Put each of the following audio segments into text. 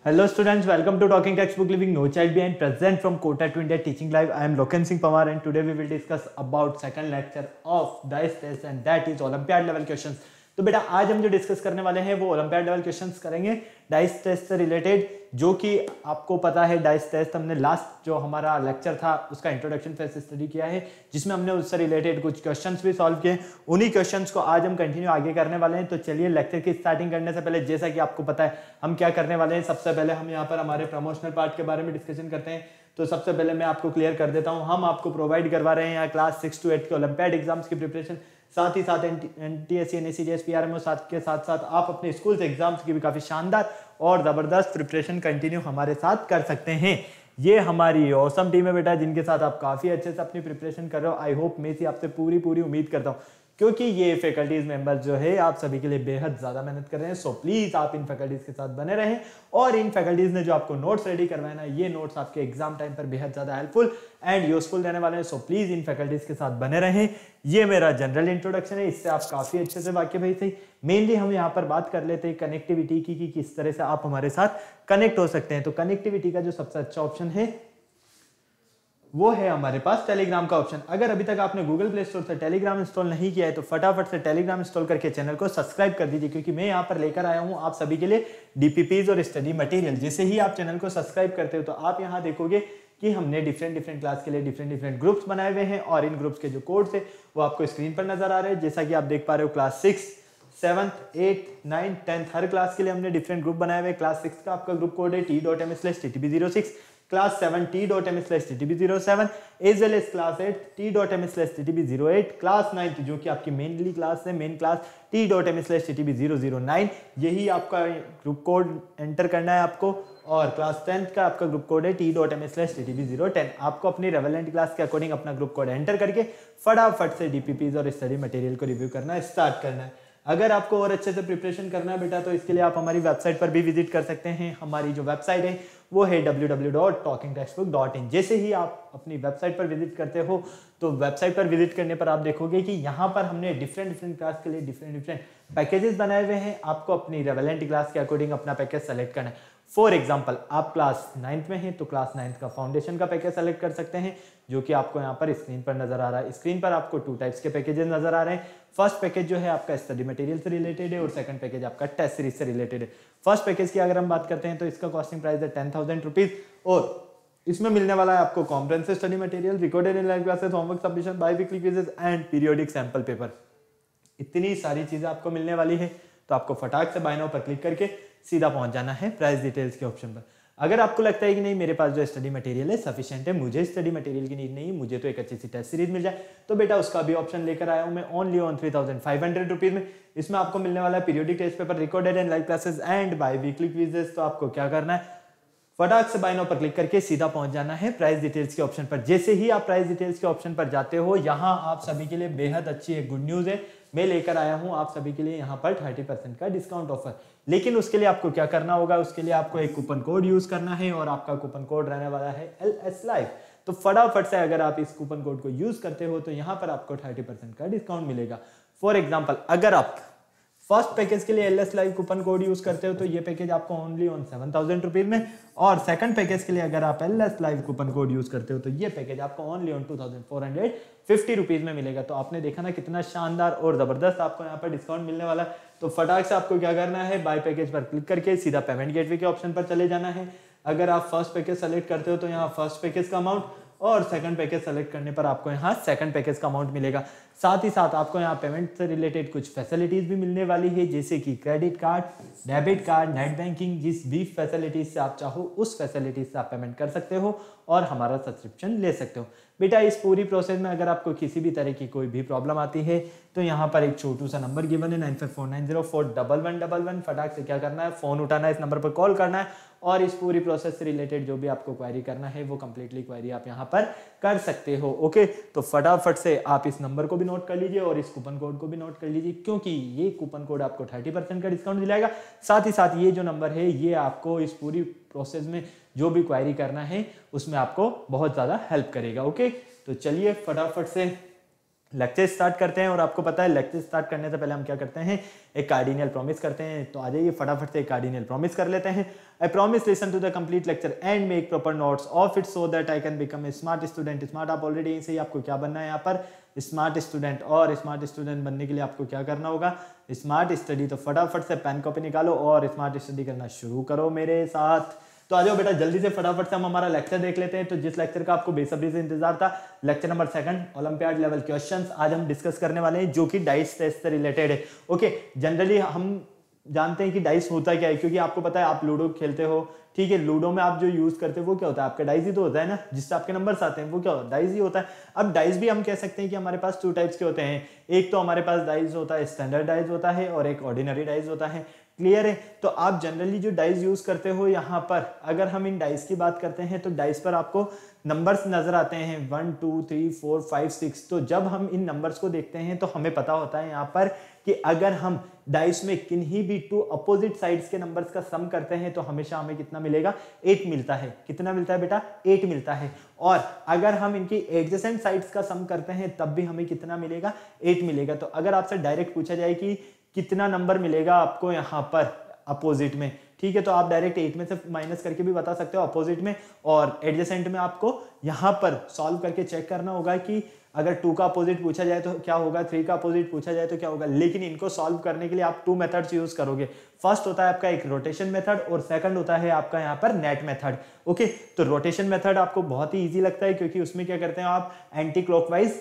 Hello students, welcome to Talking Textbook Living No Child Behind, present from Kota to India Teaching Live. I am Loken Singh Pawar and today we will discuss about second lecture of DICE test and that is Olympiad level questions. तो बेटा आज हम जो discuss करने वाले हैं वो olympiad level questions करेंगे डाइस टेस्ट से रिलेटेड, जो कि आपको पता है डाइस टेस्ट हमने लास्ट जो हमारा लेक्चर था उसका इंट्रोडक्शन फेज स्टडी किया है, जिसमें हमने उससे रिलेटेड कुछ क्वेश्चंस भी सॉल्व किए। उन्हीं क्वेश्चंस को आज हम कंटिन्यू आगे करने वाले हैं। तो चलिए लेक्चर की स्टार्टिंग करने से पहले जैसा कि आपको पता है हम क्या करने वाले हैं, सबसे पहले हम यहाँ पर हमारे प्रमोशनल पार्ट के बारे में डिस्कशन करते हैं। तो सबसे पहले मैं आपको क्लियर कर देता हूँ, हम आपको प्रोवाइड करवा रहे हैं यहाँ क्लास 6 to 8 के ओलंपियाड एग्जाम्स की प्रिपरेशन, साथ ही साथ NTSC NSC JS PRMO के साथ साथ आप अपने स्कूल से एग्जाम्स की भी काफी शानदार और जबरदस्त प्रिपरेशन कंटिन्यू हमारे साथ कर सकते हैं। ये हमारी ऑसम टीम है बेटा, जिनके साथ आप काफी अच्छे से अपनी प्रिपरेशन कर रहे हो। आई होप मैं आपसे पूरी उम्मीद करता हूँ, क्योंकि ये फैकल्टीज मेंबर्स जो है आप सभी के लिए बेहद ज्यादा मेहनत कर रहे हैं। सो प्लीज आप इन फैकल्टीज के साथ बने रहें और इन फैकल्टीज ने जो आपको नोट्स रेडी करवाए ना, ये नोट्स आपके एग्जाम टाइम पर बेहद ज्यादा हेल्पफुल एंड यूजफुल रहने वाले हैं। सो प्लीज इन फैकल्टीज के साथ बने रहें। ये मेरा जनरल इंट्रोडक्शन है, इससे आप काफी अच्छे से वाकिफ है। सही, मेनली हम यहाँ पर बात कर लेते हैं कनेक्टिविटी की कि किस तरह से आप हमारे साथ कनेक्ट हो सकते हैं। तो कनेक्टिविटी का जो सबसे अच्छा ऑप्शन है वो है हमारे पास टेलीग्राम का ऑप्शन। अगर अभी तक आपने गूगल प्ले स्टोर से टेलीग्राम इंस्टॉल नहीं किया है तो फटाफट से टेलीग्राम इंस्टॉल करके चैनल को सब्सक्राइब कर दीजिए, क्योंकि मैं यहाँ पर लेकर आया हूँ आप सभी के लिए डीपीपीज और स्टडी मटेरियल। जैसे ही आप चैनल को सब्सक्राइब करते हो तो आप यहाँ देखोगे कि हमने डिफरेंट क्लास के लिए डिफरेंट ग्रुप्स बनाए हुए हैं और इन ग्रुप्स के जो कोड्स है वो आपको स्क्रीन पर नजर आ रहे हैं। जैसा कि आप देख पा रहे हो, class 6, 7th, 8th, 9th, 10th हर क्लास के लिए हमने डिफरेंट ग्रुप बनाए हुए हैं। क्लास 6 का आपका ग्रुप कोड है t.m/ttb06, class 7 t.m/ttb07 as well as class 8 t.m/ttb08, class 9 जो कि आपकी मेनली क्लास है, मेन क्लास t.m/ttb009, यही आपका ग्रुप कोड एंटर करना है आपको। और क्लास 10th का आपका ग्रुप कोड है t.m/ttb010। आपको अपनी रेवेलेंट क्लास के अकॉर्डिंग अपना ग्रुप कोड एंटर करके फटाफट से डीपीपीज और स्टडी मटेरियल को रिव्यू करना स्टार्ट करना है। अगर आपको और अच्छे से प्रिपरेशन करना है बेटा तो इसके लिए आप हमारी वेबसाइट पर भी विजिट कर सकते हैं। हमारी जो वेबसाइट है वो है www.talkingtextbook.in। जैसे ही आप अपनी वेबसाइट पर विजिट करते हो तो वेबसाइट पर विजिट करने पर आप देखोगे कि यहाँ पर हमने डिफरेंट क्लास के लिए डिफरेंट पैकेजेस बनाए हुए हैं। आपको अपनी रेवेलेंट क्लास के अकॉर्डिंग अपना पैकेज सेलेक्ट करना है। फॉर एग्जाम्पल आप क्लास 9th में हैं तो क्लास 9th का फाउंडेशन का पैकेज सेलेक्ट कर सकते हैं, जो कि आपको यहाँ पर स्क्रीन पर नजर आ रहा है। स्क्रीन पर आपको 2 टाइप्स के पैकेजेस नजर आ रहे हैं। फर्स्ट पैकेज जो है आपका स्टडी मटेरियल से रिलेटेड है और सेकंड पैकेज आपका टेस्ट सीरीज से रिलेटेड है। फर्स्ट पैकेज की अगर हम बात करते हैं तो इसका कॉस्टिंग प्राइस है 10,000 रुपीज और इसमें मिलने वाला है आपको comprehensive study material, recorded in live classes, homework submission, by weekly quizzes and periodic sample paper. इतनी सारी चीजें आपको मिलने वाली है। तो आपको फटाक से बाय नाउ पर क्लिक करके सीधा पहुंच जाना है प्राइस डिटेल्स के ऑप्शन पर। अगर आपको लगता है कि नहीं मेरे पास जो स्टडी मटेरियल है सफिशिएंट है, मुझे स्टडी मटेरियल की नीड नहीं, मुझे तो एक अच्छी सी टेस्ट सीरीज मिल जाए, तो बेटा उसका भी ऑप्शन लेकर आया हूं मैं ओनली ऑन 3,500 रुपीज में। इसमें आपको मिलने वाला है periodic test paper, recorded and live classes and bi weekly quizzes. तो आपको क्या करना है, फटाक से बाय नाउ पर क्लिक करके सीधा पहुंच जाना है प्राइस डिटेल्स के ऑप्शन पर। जैसे ही आप प्राइस डिटेल्स के ऑप्शन पर जाते हो, यहाँ आप सभी के लिए बेहद अच्छी एक गुड न्यूज है, मैं लेकर आया हूं आप सभी के लिए यहाँ पर 30% का डिस्काउंट ऑफर। लेकिन उसके लिए आपको क्या करना होगा, उसके लिए आपको एक कूपन कोड यूज करना है और आपका कूपन कोड रहने वाला है LS Live। तो फटाफट से अगर आप इस कूपन कोड को यूज करते हो तो यहाँ पर आपको 30% का डिस्काउंट मिलेगा। फॉर एग्जाम्पल अगर आप फर्स्ट पैकेज के लिए LS Live coupon code use करते हो तो ये पैकेज आपको ओनली ऑन 7,000 रुपीज में, और सेकंड पैकेज के लिए अगर आप LS Live coupon code use करते हो तो ये पैकेज आपको ओनली ऑन 2,450 रुपीज में मिलेगा। तो आपने देखा ना कितना शानदार और जबरदस्त आपको यहाँ पर डिस्काउंट मिलने वाला है। तो फटाक से आपको क्या करना है, बाय पैकेज पर क्लिक करके सीधा पेमेंट गेटवे के ऑप्शन पर चले जाना है। अगर आप फर्स्ट पैकेज सेलेक्ट करते हो तो यहाँ फर्स्ट पैकेज का अमाउंट और सेकंड पैकेज सेलेक्ट करने पर आपको यहाँ सेकंड पैकेज का अमाउंट मिलेगा। साथ ही साथ आपको यहाँ पेमेंट से रिलेटेड कुछ फैसिलिटीज भी मिलने वाली है, जैसे कि credit card, debit card, net banking, जिस भी फैसिलिटीज से आप चाहो उस फैसिलिटीज से आप पेमेंट कर सकते हो और हमारा सब्सक्रिप्शन ले सकते हो। बेटा इस पूरी प्रोसेस में अगर आपको किसी भी तरह की कोई भी प्रॉब्लम आती है तो यहाँ पर एक छोटू सा नंबर गिवन है 9549041111। फटाक से क्या करना है, फोन उठाना है, इस नंबर पर कॉल करना है और इस पूरी प्रोसेस से रिलेटेड जो भी आपको क्वेरी करना है वो कंप्लीटली क्वेरी आप यहाँ पर कर सकते हो। ओके, तो फटाफट से आप इस नंबर को भी नोट कर लीजिए और इस कूपन कोड को भी नोट कर लीजिए, क्योंकि ये कूपन कोड आपको 30% का डिस्काउंट दिलाएगा। साथ ही साथ ये जो नंबर है ये आपको इस पूरी प्रोसेस में जो भी क्वेरी करना है उसमें आपको बहुत ज्यादा हेल्प करेगा। ओके, तो चलिए फटाफट से लेक्चर स्टार्ट करते हैं और आपको पता है लेक्चर स्टार्ट करने से पहले हम क्या करते हैं, एक कार्डिनल प्रॉमिस करते हैं। तो आ जाइए फटाफट से एक कार्डिनल प्रॉमिस कर लेते हैं। I promise listen to the complete lecture and make proper notes of it so that I can become a smart student. Smart आप ऑलरेडी यहीं से ही आपको क्या बनना है यहाँ पर, स्मार्ट स्टूडेंट। और स्मार्ट स्टूडेंट बनने के लिए आपको क्या करना होगा, स्मार्ट स्टडी। तो फटाफट से पेन कॉपी निकालो और स्मार्ट स्टडी करना शुरू करो मेरे साथ। तो आ जाओ बेटा जल्दी से फटाफट से हम हमारा लेक्चर देख लेते हैं। तो जिस लेक्चर का आपको बेसब्री से इंतजार था, lecture number 2 olympiad level questions आज हम डिस्कस करने वाले हैं, जो कि डाइस टेस्ट से रिलेटेड है। ओके, जनरली हम जानते हैं कि डाइस होता क्या है, क्योंकि आपको पता है आप लूडो खेलते हो, ठीक है। लूडो में आप जो यूज करते हो वो क्या होता है, आपका डाइस ही तो होता है ना, जिससे आपके नंबर्स आते हैं वो क्या होता है, डाइस ही होता है। अब डाइस भी हम कह सकते हैं कि हमारे पास 2 टाइप्स के होते हैं। एक तो हमारे पास डाइस होता है स्टैंडर्ड डाइस होता है और एक ऑर्डिनरी डाइस होता है। क्लियर है। तो आप जनरली जो डाइस यूज करते हो यहाँ पर, अगर हम इन डाइस की बात करते हैं तो डाइस पर आपको नंबर्स नजर आते हैं 1 2 3 4 5 6। तो जब हम इन नंबर्स को देखते हैं तो हमें पता होता है यहाँ पर कि अगर हम डाइस में किन्हीं भी 2 अपोजिट साइड्स के नंबर्स का सम करते हैं तो हमेशा हमें कितना मिलेगा, 8 मिलता है। कितना मिलता है बेटा, 8 मिलता है। और अगर हम इनकी एडजेसेंट साइड्स का सम करते हैं तब भी हमें कितना मिलेगा, 8 मिलेगा। तो अगर आपसे डायरेक्ट पूछा जाए कि कितना नंबर मिलेगा आपको यहाँ पर अपोजिट में, ठीक है, तो आप डायरेक्ट 8 में से माइनस करके भी बता सकते हो अपोजिट में। और एडजेसेंट में आपको यहाँ पर सॉल्व करके चेक करना होगा कि अगर 2 का अपोजिट पूछा जाए तो क्या होगा, 3 का अपोजिट पूछा जाए तो क्या होगा। लेकिन इनको सॉल्व करने के लिए आप 2 मेथड्स यूज करोगे। फर्स्ट होता है आपका एक रोटेशन मेथड और सेकंड होता है आपका यहाँ पर नेट मेथड। ओके, तो रोटेशन मेथड आपको बहुत ही इजी लगता है क्योंकि उसमें क्या करते हैं आप एंटी क्लॉकवाइज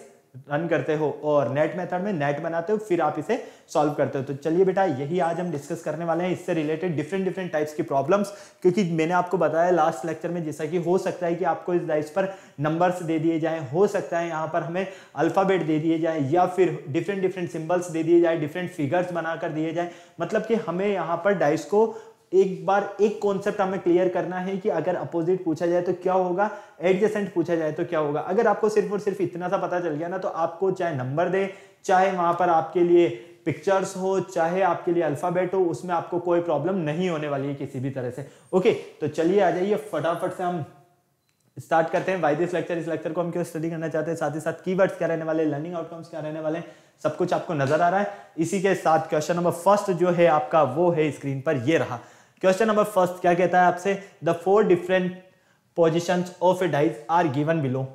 रन करते हो, और नेट मेथड में नेट बनाते हो फिर आप इसे सॉल्व करते हो। तो चलिए बेटा यही आज हम डिस्कस करने वाले हैं, इससे रिलेटेड डिफरेंट टाइप्स की प्रॉब्लम्स। क्योंकि मैंने आपको बताया लास्ट लेक्चर में जैसा कि हो सकता है कि आपको इस डाइस पर नंबर्स दे दिए जाएं, हो सकता है यहाँ पर हमें अल्फाबेट दे दिए जाएं या फिर डिफरेंट सिंबल्स दे दिए जाए, डिफरेंट फिगर्स बनाकर दिए जाए। मतलब कि हमें यहाँ पर डाइस को एक बार एक कॉन्सेप्ट हमें क्लियर करना है कि अगर अपोजिट पूछा जाए तो क्या होगा, एडजेसेंट पूछा जाए तो क्या होगा। अगर आपको सिर्फ और सिर्फ इतना सा पता चल गया ना, तो आपको चाहे नंबर दे, चाहे वहां पर आपके लिए पिक्चर्स हो, चाहे आपके लिए अल्फाबेट हो, उसमें आपको कोई प्रॉब्लम नहीं होने वाली है किसी भी तरह से। ओके, तो चलिए आ जाइए फटाफट से हम स्टार्ट करते हैं वाई दिस लेक्चर। इस लेक्चर को हम क्यों स्टडी करना चाहते हैं, साथ ही साथ कीवर्ड्स क्या रहने वाले, लर्निंग आउटकम्स क्या रहने वाले, सब कुछ आपको नजर आ रहा है। इसी के साथ क्वेश्चन नंबर 1 जो है आपका वो है स्क्रीन पर, ये रहा। क्वेश्चन नंबर 1 क्या कहता है आपसे, the 4 different positions of a dice are given below,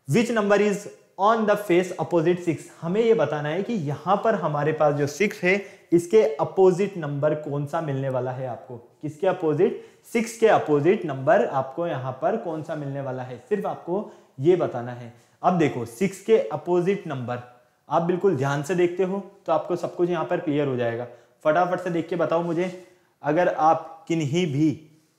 which number is on the face opposite 6। हमें ये बताना है कि यहां पर हमारे पास जो 6 है इसके अपोजिट नंबर कौन सा मिलने वाला है आपको, किसके अपोजिट, 6 के अपोजिट नंबर आपको यहां पर कौन सा मिलने वाला है, सिर्फ आपको ये बताना है। अब देखो 6 के अपोजिट नंबर आप बिल्कुल ध्यान से देखते हो तो आपको सब कुछ यहां पर क्लियर हो जाएगा। फटाफट से देख के बताओ मुझे, अगर आप किन्हीं भी,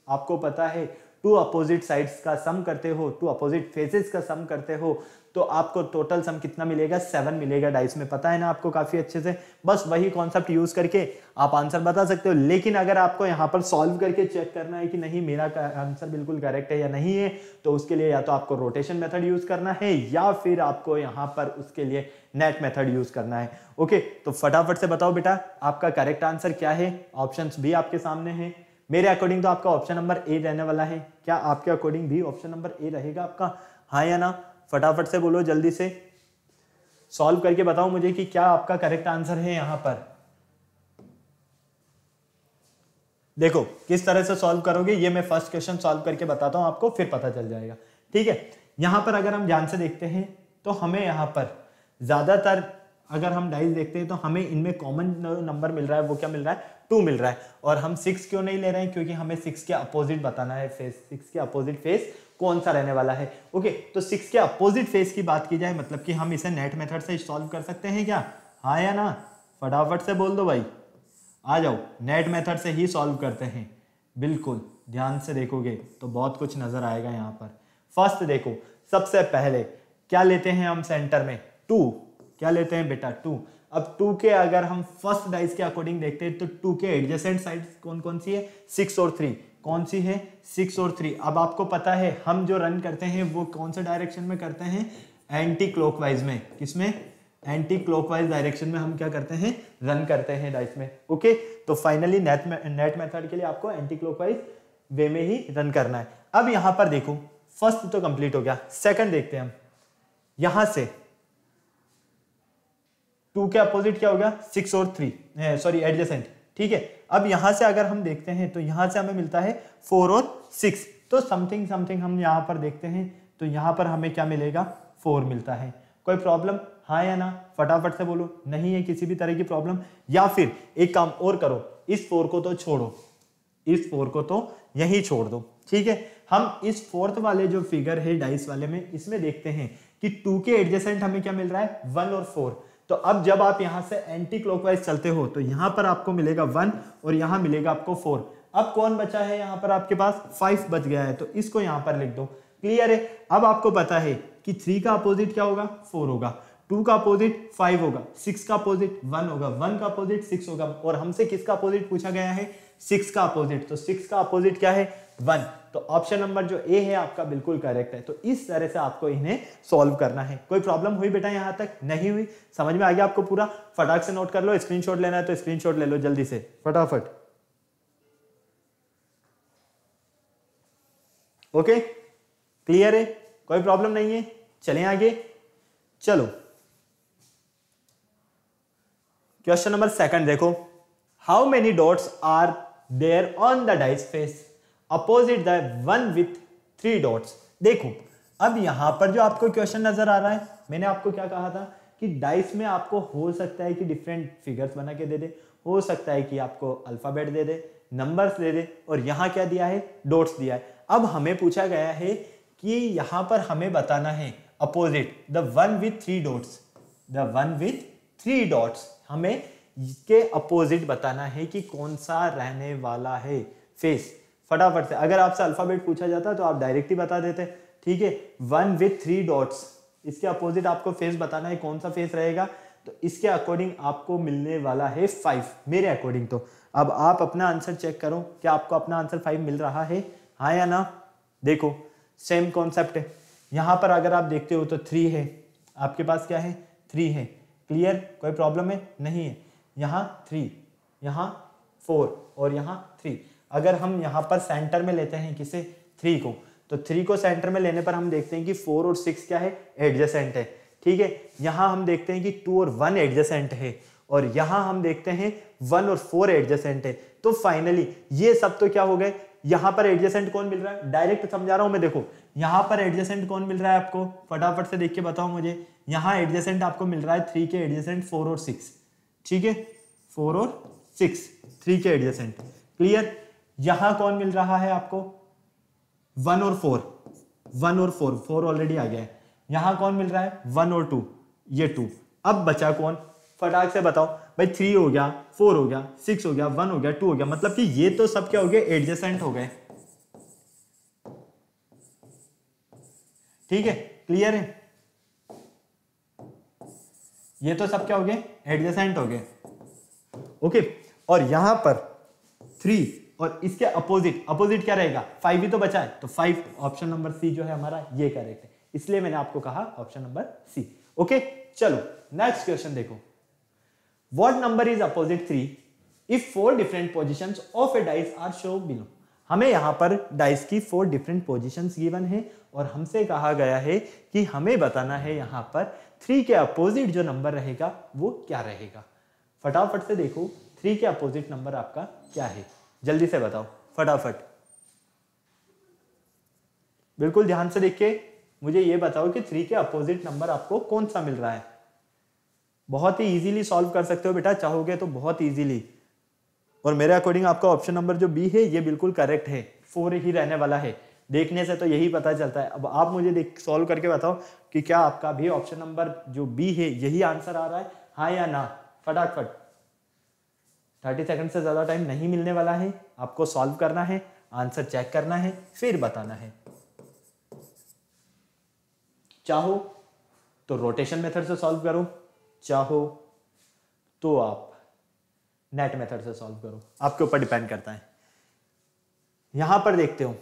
आपको पता है 2 अपोजिट साइड्स का सम करते हो, 2 अपोजिट फेसेस का सम करते हो, तो आपको टोटल सम कितना मिलेगा, 7 मिलेगा डाइस में। पता है ना आपको काफी अच्छे से, बस वही कॉन्सेप्ट यूज करके आप आंसर बता सकते हो। लेकिन अगर आपको यहाँ पर सॉल्व करके चेक करना है कि नहीं मेरा आंसर बिल्कुल करेक्ट है या नहीं है, तो उसके लिए या तो आपको रोटेशन मेथड यूज करना है या फिर आपको यहाँ पर उसके लिए नेट मेथड यूज करना है। ओके, तो फटाफट से बताओ बेटा आपका करेक्ट आंसर क्या है। ऑप्शंस भी आपके सामने हैं। मेरे अकॉर्डिंग तो आपका ऑप्शन नंबर ए रहने वाला है। क्या आपके अकॉर्डिंग भी ऑप्शन नंबर ए रहेगा आपका, हाँ या ना? फटाफट से बोलो, जल्दी से सॉल्व करके बताओ मुझे कि क्या आपका करेक्ट आंसर है। यहां पर देखो किस तरह से सॉल्व करोगे, ये मैं फर्स्ट क्वेश्चन सॉल्व करके बताता हूं आपको, फिर पता चल जाएगा। ठीक है, यहां पर अगर हम ध्यान से देखते हैं तो हमें यहां पर ज्यादातर अगर हम डाइस देखते हैं तो हमें इनमें कॉमन नंबर मिल रहा है, वो क्या मिल रहा है, 2 मिल रहा है। और हम 6 क्यों नहीं ले रहे हैं, क्योंकि हमें 6 के अपोजिट बताना है फेस, 6 के अपोजिट फेस कौन सा रहने वाला है। ओके, तो 6 के अपोजिट फेस की बात की जाए, मतलब कि हम इसे नेट मेथड से सॉल्व कर सकते हैं क्या, हाँ या ना? फटाफट से बोल दो भाई, आ जाओ, नेट मेथड से ही सॉल्व करते हैं। बिल्कुल ध्यान से देखोगे तो बहुत कुछ नजर आएगा यहाँ पर। फर्स्ट देखो, सबसे पहले क्या लेते हैं हम सेंटर में, 2, क्या लेते हैं बेटा, 2। अब 2 के अगर हम फर्स्ट डाइस के अकॉर्डिंग देखते हैं तो 2 के एडजेसेंट साइड्स कौन कौन सी है, 6 और 3। कौन सी है, 6 और 3। अब आपको पता है हम जो रन करते हैं वो कौन से डायरेक्शन में करते हैं, एंटी क्लॉकवाइज में। किसमें, एंटी क्लॉकवाइज डायरेक्शन में हम क्या करते हैं, रन करते हैं डाइस में। ओके, तो फाइनली नेट मेथड के लिए आपको एंटी क्लॉकवाइज वे में ही रन करना है। अब यहां पर देखो, फर्स्ट तो कंप्लीट हो गया, सेकंड देखते हैं हम। यहां से 2 के अपोजिट क्या होगा 6 और 3, सॉरी एडजेसेंट, ठीक है। अब यहां से अगर हम देखते हैं तो यहां से हमें मिलता है 4 और 6, तो समथिंग समथिंग हम यहां पर देखते हैं तो यहां पर हमें क्या मिलेगा 4 मिलता है। कोई प्रॉब्लम, हाँ या ना, फटाफट से बोलो, नहीं है किसी भी तरह की प्रॉब्लम। या फिर एक काम और करो, इस 4 को तो छोड़ो, इस 4 को तो यहीं छोड़ दो, ठीक है। हम इस फोर्थ वाले जो फिगर है डाइस वाले में, इसमें देखते हैं कि 2 के एडजेसेंट हमें क्या मिल रहा है 1 और 4। तो अब जब आप यहां से एंटी क्लॉकवाइज चलते हो तो यहां पर आपको मिलेगा 1 और यहां मिलेगा आपको 4। अब कौन बचा है यहां पर आपके पास 5 बच गया है, तो इसको यहां पर लिख दो, क्लियर है। अब आपको पता है कि 3 का अपोजिट क्या होगा 4 होगा, 2 का अपोजिट 5 होगा, 6 का अपोजिट 1 होगा, 1 का अपोजिट 6 होगा, और हमसे किसका अपोजिट पूछा गया है 6 का अपोजिट, तो 6 का अपोजिट क्या है 1। तो ऑप्शन नंबर जो ए है आपका बिल्कुल करेक्ट है। तो इस तरह से आपको इन्हें सॉल्व करना है। कोई प्रॉब्लम हुई बेटा यहां तक, नहीं हुई, समझ में आ गया आपको पूरा? फटाक से नोट कर लो, स्क्रीनशॉट लेना है तो स्क्रीनशॉट ले लो जल्दी से फटाफट। ओके, क्लियर है, कोई प्रॉब्लम नहीं है, चलें आगे। चलो क्वेश्चन नंबर 2 देखो, how many dots are there on the dice face opposite the one with 3 dots. देखो अब यहां पर जो आपको क्वेश्चन नजर आ रहा है, मैंने आपको क्या कहा था कि डाइस में आपको हो सकता है कि डिफरेंट फिगर्स बना के दे दे, हो सकता है कि आपको alphabet they they, numbers they दे, और यहां क्या दिया है डॉट्स दिया है। अब हमें पूछा गया है कि यहां पर हमें बताना है opposite the one with 3 dots, the one with 3 dots, हमें इसके अपोजिट बताना है कि कौन सा रहने वाला है फेस। फटाफट से, अगर आपसे अल्फाबेट पूछा जाता तो आप डायरेक्ट ही बता देते, ठीक है। 1 विथ 3 डॉट्स, इसके अपोजिट आपको फेस बताना है, कौन सा फेस रहेगा, तो इसके अकॉर्डिंग आपको मिलने वाला है 5 मेरे अकॉर्डिंग। तो अब आप अपना आंसर चेक करो, क्या आपको अपना आंसर 5 मिल रहा है, हाँ या ना। देखो सेम कॉन्सेप्ट है, यहां पर अगर आप देखते हो तो 3 है, आपके पास क्या है 3 है, क्लियर, कोई प्रॉब्लम है नहीं है। यहाँ 3, यहाँ 4 और यहाँ 3। अगर हम यहाँ पर सेंटर में लेते हैं किसे 3 को, तो 3 को सेंटर में लेने पर हम देखते हैं कि 4 और 6 क्या है एडजेसेंट है, ठीक है। यहाँ हम देखते हैं कि 2 और 1 एडजेसेंट है, और यहाँ हम देखते हैं 1 और 4 एडजेसेंट है। तो फाइनली ये सब तो क्या हो गए, यहाँ पर एडजेसेंट कौन मिल रहा है, डायरेक्ट समझा रहा हूं मैं। देखो यहाँ पर एडजेसेंट कौन मिल रहा है आपको, फटाफट से देख के बताओ मुझे। यहाँ एडजेसेंट आपको मिल रहा है 3 के एडजेसेंट 4 और 6, ठीक है, 4 और 6 3 के एडजेसेंट, क्लियर। यहां कौन मिल रहा है आपको 1 और 4, 1 और 4, 4 ऑलरेडी आ गया है। यहां कौन मिल रहा है 1 और 2, ये 2। अब बचा कौन, फटाक से बताओ भाई, 3 हो गया, 4 हो गया, 6 हो गया, 1 हो गया, 2 हो गया, मतलब कि ये तो सब क्या हो गए एडजेसेंट हो गए, ठीक है, क्लियर है। ये तो सब क्या हो गए एडजेसेंट हो गए, ओके। और यहां पर 3 और इसके अपोजिट, अपोजिट क्या रहेगा 5 ही तो बचा है, तो 5 ऑप्शन नंबर सी जो है हमारा ये करेक्ट है, इसलिए मैंने आपको कहा ऑप्शन नंबर सी, ओके। चलो नेक्स्ट क्वेश्चन देखो, what number is opposite 3 if 4 different positions of a dice are show below. हमें यहां पर डाइस की 4 डिफरेंट पोजीशंस गिवन है, और हमसे कहा गया है कि हमें बताना है यहां पर 3 के अपोजिट जो नंबर रहेगा वो क्या रहेगा। फटाफट से देखो 3 के अपोजिट नंबर आपका क्या है, जल्दी से बताओ फटाफट, बिल्कुल ध्यान से देख के मुझे ये बताओ कि 3 के अपोजिट नंबर आपको कौन सा मिल रहा है। बहुत ही इजीली सॉल्व कर सकते हो बेटा, चाहोगे तो बहुत इजीली। और मेरे अकॉर्डिंग आपका ऑप्शन नंबर जो बी है ये बिल्कुल करेक्ट है, 4 ही रहने वाला है, देखने से तो यही पता चलता है। अब आप मुझे देख सॉल्व करके बताओ कि क्या आपका भी ऑप्शन नंबर जो बी है यही आंसर आ रहा है, हाँ या ना, फटाफट। 30 सेकंड से ज्यादा टाइम नहीं मिलने वाला है, आपको सॉल्व करना है, आंसर चेक करना है, फिर बताना है। चाहो तो रोटेशन मेथड से सॉल्व करो, चाहो तो आप नेट मेथड से सॉल्व करो, आपके ऊपर डिपेंड करता है। यहां पर देखते हो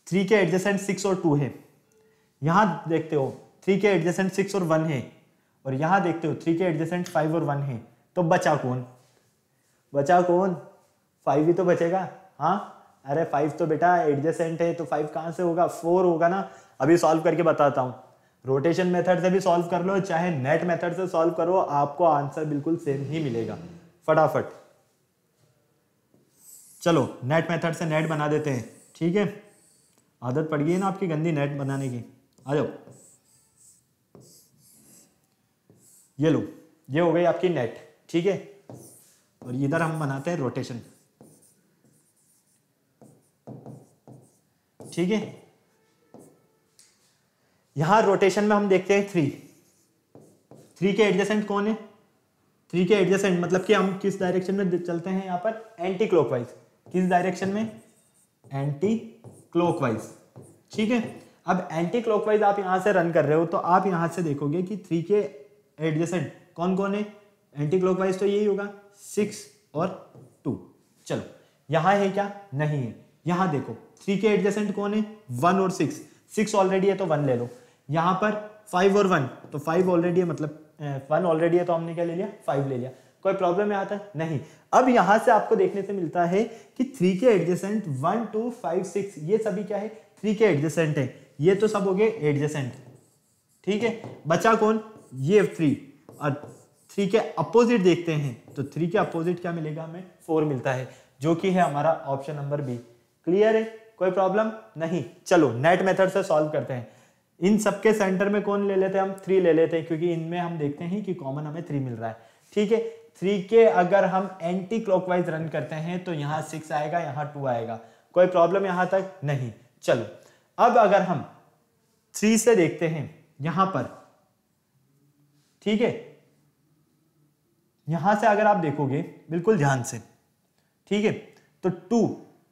3 के एडजेसेंट 6 और 2 है, यहां देखते हो 3 के एडजेसेंट 6 और 1 है, और यहां देखते हो 3 के एडजेसेंट 5 और 1 है। तो बचा कौन, बचा कौन, 5 ही तो बचेगा, हाँ। अरे 5 तो बेटा एडजेसेंट है, तो 5 कहां से होगा, 4 होगा ना। अभी सॉल्व करके बताता हूं, रोटेशन मेथड से भी सॉल्व कर लो चाहे नेट मेथड से सॉल्व करो, आपको आंसर बिल्कुल सेम ही मिलेगा फटाफट। चलो नेट मेथड से नेट बना देते हैं, ठीक है। आदत पड़ गई है ना आपकी गंदी नेट बनाने की। आ जाओ, ये लो, ये हो गई आपकी नेट, ठीक है। और इधर हम बनाते हैं रोटेशन, ठीक है। यहां रोटेशन में हम देखते हैं 3 के एडजेसेंट कौन है? 3 के एडजेसेंट मतलब कि हम किस डायरेक्शन में चलते हैं यहाँ पर? Anti clockwise. किस डायरेक्शन में? एंटी क्लॉकवाइज, ठीक है। अब एंटी क्लॉकवाइज आप यहां से रन कर रहे हो तो आप यहां से देखोगे कि 3 के एडजेसेंट कौन कौन है? एंटी क्लॉकवाइज तो यही होगा 6 और 2। चलो यहां है क्या? नहीं है। यहां देखो 3 के एडजेसेंट कौन है? 1 और 6। 6 ऑलरेडी है तो 1 ले लो। यहां पर 5 और 1, तो 5 ऑलरेडी है, मतलब 1 ऑलरेडी है तो हमने क्या ले लिया? 5 ले लिया। कोई प्रॉब्लम है आता? नहीं। अब यहां से आपको देखने से मिलता है कि 3 के एडजेसेंट 1 2 5 6 ये सभी क्या है? 3 के एडजेसेंट है। ये तो सब हो गए एडजेसेंट, ठीक है। बचा कौन? ये 3। और 3 के अपोजिट देखते हैं तो 3 के अपोजिट क्या मिलेगा हमें? 4 मिलता है, जो कि है हमारा ऑप्शन नंबर बी। क्लियर है? कोई प्रॉब्लम नहीं। चलो नेट मेथड से सॉल्व करते हैं। इन सबके सेंटर में कौन ले लेते हैं? हम 3 ले लेते हैं, क्योंकि इनमें हम देखते हैं कि कॉमन हमें 3 मिल रहा है, ठीक है। 3 के अगर हम एंटी क्लॉकवाइज रन करते हैं तो यहाँ 6 आएगा, यहाँ 2 आएगा। कोई प्रॉब्लम यहां तक? नहीं। चलो अब अगर हम 3 से देखते हैं यहां पर, ठीक है। यहां से अगर आप देखोगे बिल्कुल ध्यान से, ठीक है, तो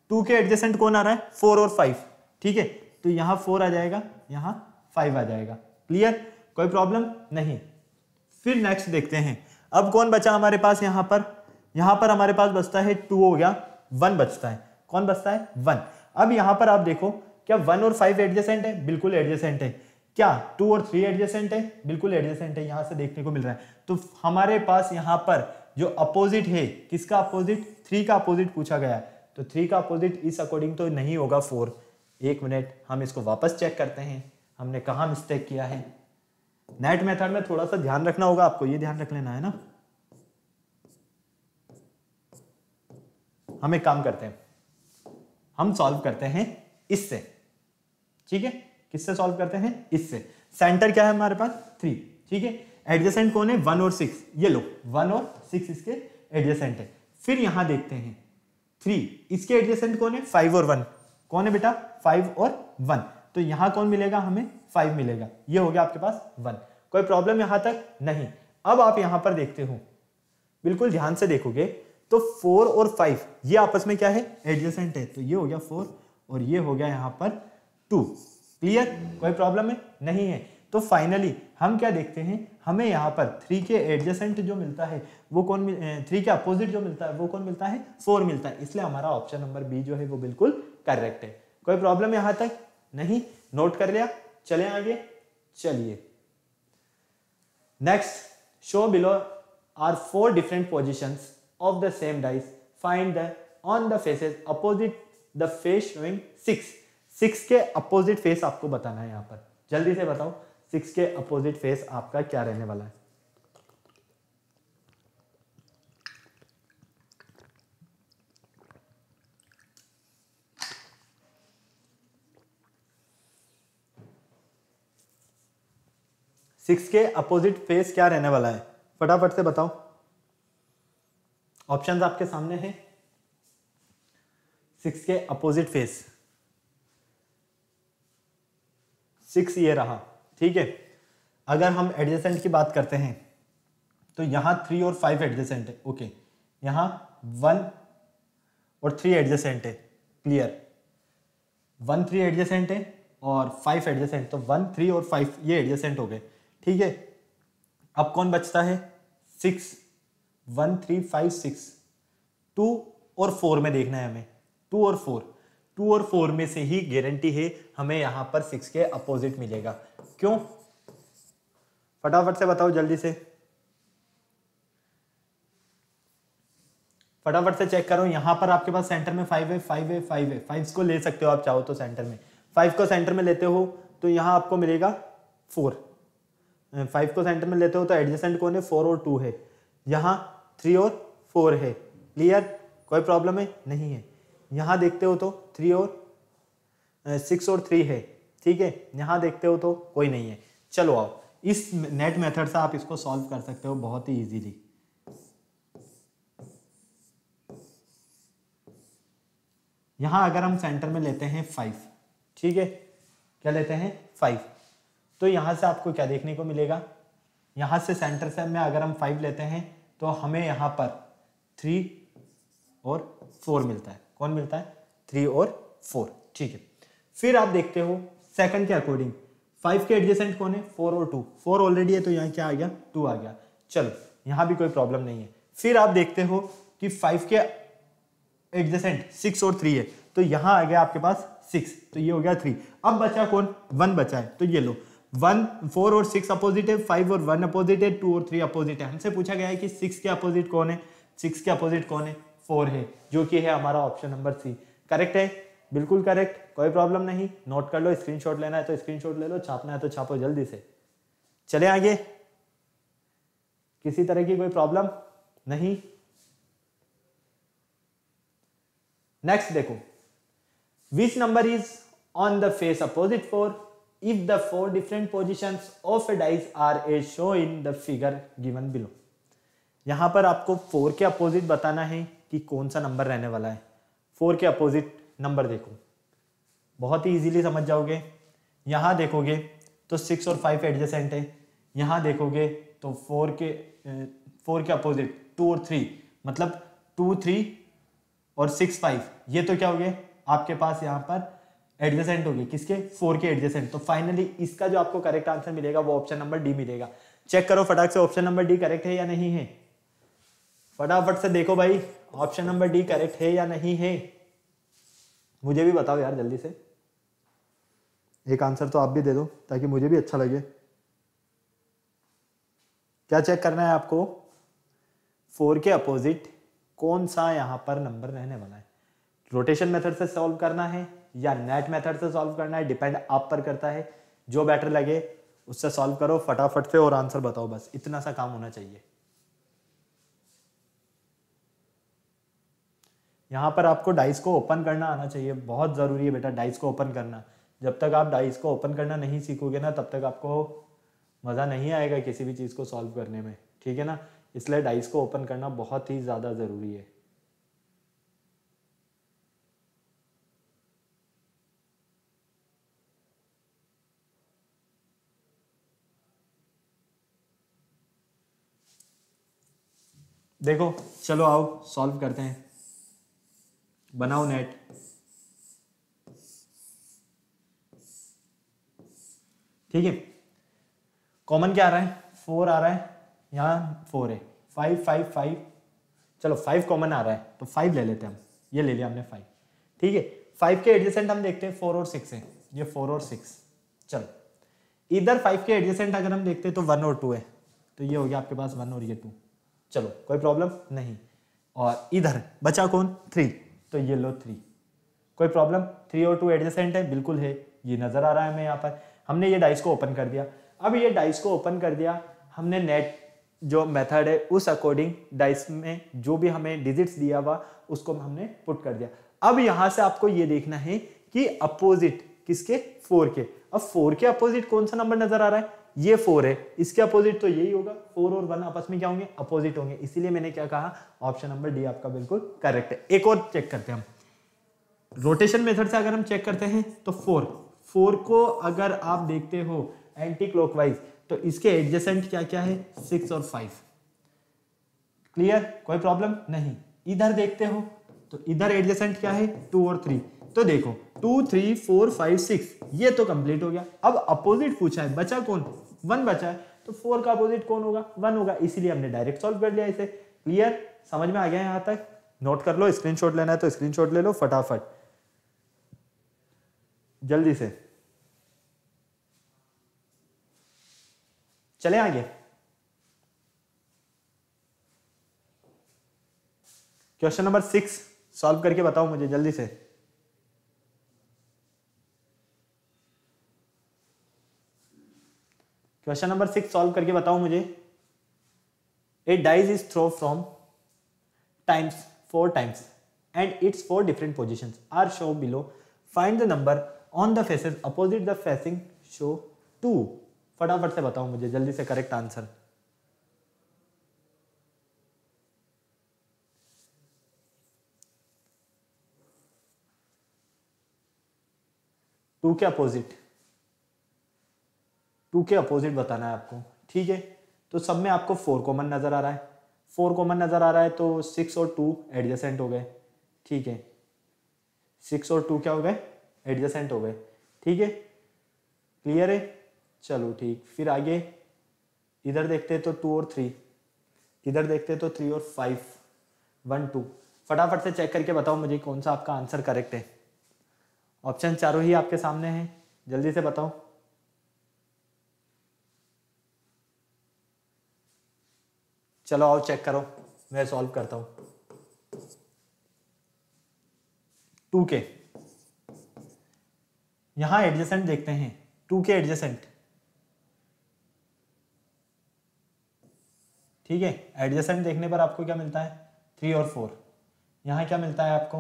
2 के एडजेसेंट कौन आ रहा है? 4 और 5, ठीक है। तो यहां 4 आ जाएगा, यहां 5 आ जाएगा। क्लियर? कोई प्रॉब्लम नहीं। फिर नेक्स्ट देखते हैं, अब कौन बचा हमारे पास? यहां पर हमारे पास बचता है 2 हो गया, 1 बचता है। कौन बचता है? 1। अब यहां पर आप देखो, क्या 1 और 5 एडजेसेंट है? बिल्कुल एडजेसेंट है। क्या 2 और 3 एडजेसेंट है? बिल्कुल एडजेसेंट है, यहां से देखने को मिल रहा है। तो हमारे पास यहां पर जो अपोजिट है, किसका अपोजिट? 3 का अपोजिट पूछा गया है, तो 3 का अपोजिट इस अकॉर्डिंग तो नहीं होगा 4। एक मिनट, हम इसको वापस चेक करते हैं, हमने कहां मिस्टेक किया है। नेट मेथड में थोड़ा सा ध्यान रखना होगा आपको, ये ध्यान रख लेना है ना। हम एक काम करते हैं, हम सॉल्व करते हैं इससे, ठीक है। किससे सॉल्व करते हैं? इससे। सेंटर क्या है हमारे पास? 3, ठीक है। एडजेसेंट कौन है? 1 और 6। ये लो, 1 और 6 इसके एडजेसेंट है। फिर यहां देखते हैं 3, इसके एडजेसेंट कौन है? 5 और 1। कौन है बेटा? 5 और 1। तो यहां कौन मिलेगा हमें? 5 मिलेगा। ये हो गया आपके पास 1। कोई प्रॉब्लम यहां तक? नहीं। अब आप यहां पर देखते हो, बिल्कुल ध्यान से देखोगे तो 4 और 5 ये आपस में क्या है? एडजेसेंट है। तो ये हो गया 4 और ये हो गया यहां पर 2। क्लियर? कोई प्रॉब्लम है? नहीं है। तो फाइनली हम क्या देखते हैं, हमें यहाँ पर 3 के एडजेसेंट जो मिलता है वो कौन? 3 के अपोजिट जो मिलता है वो कौन मिलता है? 4 मिलता है। इसलिए हमारा ऑप्शन नंबर बी जो है वो बिल्कुल करेक्ट है। कोई प्रॉब्लम यहाँ तक? नहीं। नोट कर लिया? चले आगे। चलिए next, show below are 4 different positions of the same dice. Find the on the faces opposite the face showing 6. 6 के अपोजिट फेस आपको बताना है यहाँ पर। जल्दी से बताओ 6 के अपोजिट फेस आपका क्या रहने वाला है? सिक्स के अपोजिट फेस क्या रहने वाला है? फटाफट से बताओ। ऑप्शंस आपके सामने हैं। 6 के अपोजिट फेस, 6 ये रहा, ठीक है। अगर हम एडजेसेंट की बात करते हैं तो यहां 3 और 5 एडजेसेंट है, ओके। यहां 1 और 3 एडजेसेंट है, क्लियर। 1 3 एडजेसेंट है और 5 एडजेसेंट, तो 1 3 और 5 ये एडजेसेंट हो गए, ठीक है। अब कौन बचता है? 6, 1 3 5 6, 2 और 4 में देखना है हमें। 2 और 4, 2 और 4 में से ही गारंटी है हमें यहां पर 6 के अपोजिट मिलेगा। क्यों? फटाफट से बताओ, जल्दी से फटाफट से चेक करो। यहां पर आपके पास सेंटर में 5 है, 5 है, 5 है। 5 को ले सकते हो आप चाहो तो सेंटर में। 5 को सेंटर में लेते हो तो यहां आपको मिलेगा 4, 5 को सेंटर में लेते हो तो एडजेसेंट कौन है, 4 और 2 है, यहाँ 3 और 4 है। क्लियर, कोई प्रॉब्लम है नहीं है। यहाँ देखते हो तो 3 और 6 और 3 है, ठीक है। यहाँ देखते हो तो कोई नहीं है। चलो आओ, इस नेट मेथड से आप इसको सॉल्व कर सकते हो बहुत ही इजीली। यहाँ अगर हम सेंटर में लेते हैं 5, ठीक है, क्या लेते हैं 5, तो यहाँ से आपको क्या देखने को मिलेगा, यहाँ से सेंटर से में अगर हम 5 लेते हैं तो हमें यहाँ पर 3 और 4 मिलता है। कौन मिलता है, 3 और 4, ठीक है। फिर आप देखते हो सेकंड के अकॉर्डिंग 5 के एडजेसेंट कौन है, 4 और 2, 4 ऑलरेडी है तो यहाँ क्या आ गया, 2 आ गया। चलो यहाँ भी कोई प्रॉब्लम नहीं है। फिर आप देखते हो कि 5 के एडजेसेंट 6 और 3 है तो यहाँ आ गया आपके पास 6, तो ये हो गया 3। अब बचा कौन, 1 बचा है, तो ये लो 1, 4 और 6 अपोजिट है, 5 और 1 अपोजिट है, 2 और 3 अपोजिट है। हमसे पूछा गया है कि 6 के अपोजिट कौन है, 6 के अपोजिट कौन है, 4 है, जो कि है हमारा ऑप्शन नंबर सी। करेक्ट है, बिल्कुल करेक्ट, कोई प्रॉब्लम नहीं। नोट कर लो, स्क्रीनशॉट लेना है तो स्क्रीनशॉट ले लो, छापना है तो छापो जल्दी से। चले आगे, किसी तरह की कोई प्रॉब्लम नहीं। नेक्स्ट देखो, विच number is on the face opposite 4 if the 4 different positions of a dice are as shown in the figure given below। यहां पर आपको 4 के अपोजिट बताना है कि कौन सा नंबर रहने वाला है। 4 के अपोजिट नंबर देखो, बहुत ही इजीली समझ जाओगे। यहां देखोगे तो 6 और 5 एडजेसेंट है, यहां देखोगे तो 4 के अपोजिट 2 और 3, मतलब 2 3 और 6 5, ये तो क्या हो गए आपके पास यहाँ पर एडजेसेंट हो गए, किसके, 4 के एडजेसेंट। तो फाइनली इसका जो आपको करेक्ट आंसर मिलेगा वो ऑप्शन नंबर डी मिलेगा। चेक करो फटाक से ऑप्शन नंबर डी करेक्ट है या नहीं है, फटाफट से देखो भाई, ऑप्शन नंबर डी करेक्ट है या नहीं है, मुझे भी बताओ यार जल्दी से। एक आंसर तो आप भी दे दो ताकि मुझे भी अच्छा लगे। क्या चेक करना है आपको, 4 के अपोजिट कौन सा यहां पर नंबर रहने वाला है। रोटेशन मेथड से सॉल्व करना है या नेट मेथड से सॉल्व करना है, डिपेंड आप पर करता है। जो बेटर लगे उससे सॉल्व करो फटाफट से और आंसर बताओ, बस इतना सा काम होना चाहिए। यहां पर आपको डाइस को ओपन करना आना चाहिए, बहुत जरूरी है बेटा डाइस को ओपन करना। जब तक आप डाइस को ओपन करना नहीं सीखोगे ना तब तक आपको मजा नहीं आएगा किसी भी चीज को सॉल्व करने में, ठीक है ना। इसलिए डाइस को ओपन करना बहुत ही ज्यादा जरूरी है। देखो चलो आओ सॉल्व करते हैं, बनाओ नेट। ठीक है, कॉमन क्या आ रहा है, 4 आ रहा है, यहाँ 4 है, 5 5 5, चलो 5 कॉमन आ रहा है तो 5 ले लेते हैं हम, ये ले लिया हमने 5। ठीक है, 5 के एडजेसेंट हम देखते हैं 4 और 6 है, ये 4 और 6। चलो इधर 5 के एडजेसेंट अगर हम देखते हैं तो 1 और 2 है, तो ये हो गया आपके पास 1 और ये 2। चलो कोई प्रॉब्लम नहीं। और इधर बचा कौन, 3, तो ये लो 3, कोई प्रॉब्लम, 3 और 2 एडजेसेंट है, बिल्कुल है, ये नजर आ रहा है हमें यहाँ पर। हमने ये डाइस को ओपन कर दिया। अब ये डाइस को ओपन कर दिया हमने, नेट जो मेथड है उस अकॉर्डिंग डाइस में जो भी हमें डिजिट्स दिया हुआ उसको हमने पुट कर दिया। अब यहां से आपको ये देखना है कि अपोजिट किसके, 4 के। अब 4 के अपोजिट कौन सा नंबर नजर आ रहा है, ये 4 है, इसके अपोजिट तो यही होगा, 4 और 1 आपस में क्या होंगे, अपोजिट होंगे। इसीलिए मैंने क्या कहा, ऑप्शन नंबर डी आपका बिल्कुल करेक्ट है। एक और चेक करते हैं हम, रोटेशन मेथड से अगर हम चेक करते हैं तो 4 को अगर आप देखते हो एंटी क्लॉकवाइज तो इसके एडजेसेंट क्या क्या है, 6 और 5। क्लियर, कोई प्रॉब्लम नहीं। इधर देखते हो तो इधर एडजेसेंट क्या है, 2 और 3। तो देखो 2 3 4 5 6, ये तो कंप्लीट हो गया। अब अपोजिट पूछा है, बचा कौन, 1 बचा है, तो 4 का अपोजिट कौन होगा, 1 होगा, इसीलिए हमने डायरेक्ट सॉल्व कर लिया इसे। क्लियर, समझ में आ गया यहां तक। नोट कर लो, स्क्रीनशॉट लेना है तो स्क्रीनशॉट ले लो फटाफट जल्दी से। चले आगे, क्वेश्चन नंबर 6 सॉल्व करके बताओ मुझे जल्दी से। क्वेश्चन नंबर 6 सॉल्व करके बताओ मुझे। A dice is throw from times 4 times and its 4 different position are show below. Find the number on the faces opposite the facing show 2। फटाफट से बताओ मुझे जल्दी से करेक्ट आंसर। टू के अपोजिट बताना है आपको, ठीक है। तो सब में आपको 4 कॉमन नजर आ रहा है, 4 कॉमन नजर आ रहा है, तो 6 और 2 एडजेसेंट हो गए, ठीक है। 6 और 2 क्या हो गए? एडजेसेंट हो गए, ठीक है। क्लियर है? चलो ठीक, फिर आगे इधर देखते हैं तो 2 और 3, इधर देखते हैं तो 3 और 5, 1 2। फटाफट से चेक करके बताओ मुझे कौन सा आपका आंसर करेक्ट है। ऑप्शन चारों ही आपके सामने हैं, जल्दी से बताओ। चलो आओ चेक करो, मैं सॉल्व करता हूं। 2 के यहां एडजेसेंट देखते हैं, 2 के एडजेसेंट, ठीक है। एडजेसेंट देखने पर आपको क्या मिलता है? 3 और 4। यहां क्या मिलता है आपको?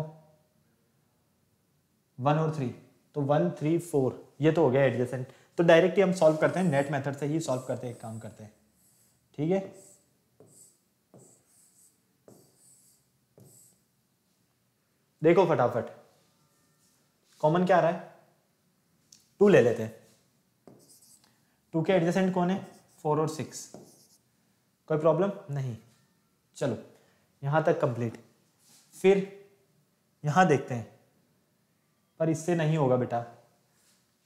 1 और 3, तो 1 3 4, ये तो हो गया एडजेसेंट। तो डायरेक्टली हम सॉल्व करते हैं, नेट मेथड से ही सॉल्व करते हैं, एक काम करते हैं, ठीक है। देखो फटाफट कॉमन क्या आ रहा है? 2 ले लेते हैं। 2 के एडजेसेंट कौन है? 4 और 6। कोई प्रॉब्लम नहीं, चलो यहां तक कंप्लीट। फिर यहां देखते हैं, पर इससे नहीं होगा बेटा,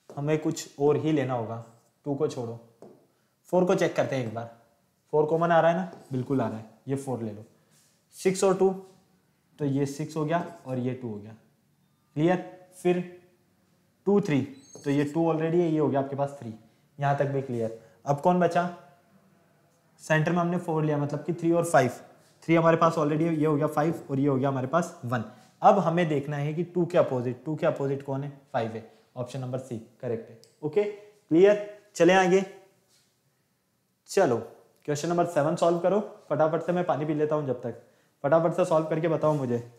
हमें कुछ और ही लेना होगा। 2 को छोड़ो, 4 को चेक करते हैं एक बार। 4 कॉमन आ रहा है ना? बिल्कुल आ रहा है, ये 4 ले लो। 6 और 2, तो ये 6 हो गया और ये 2 हो गया, क्लियर। फिर 2 3, तो ये 2 ऑलरेडी है, ये हो गया आपके पास 3, यहां तक भी क्लियर। अब कौन बचा? सेंटर में हमने 4 लिया, मतलब कि 3 और 5, 3 हमारे पास ऑलरेडी है, ये हो गया 5 और ये हो गया हमारे पास 1। अब हमें देखना है कि 2 के अपोजिट कौन है? 5 है। ऑप्शन नंबर सी करेक्ट है। ओके क्लियर, चले आगे। चलो क्वेश्चन नंबर 7 सॉल्व करो फटाफट से, मैं पानी पी लेता हूं जब तक। फटाफट से सॉल्व करके बताओ मुझे।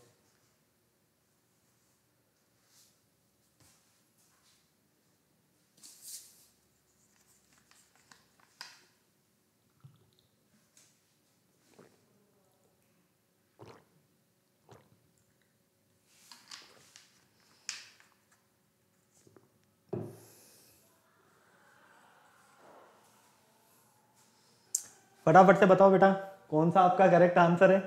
फटाफट से बताओ बेटा कौन सा आपका करेक्ट आंसर है।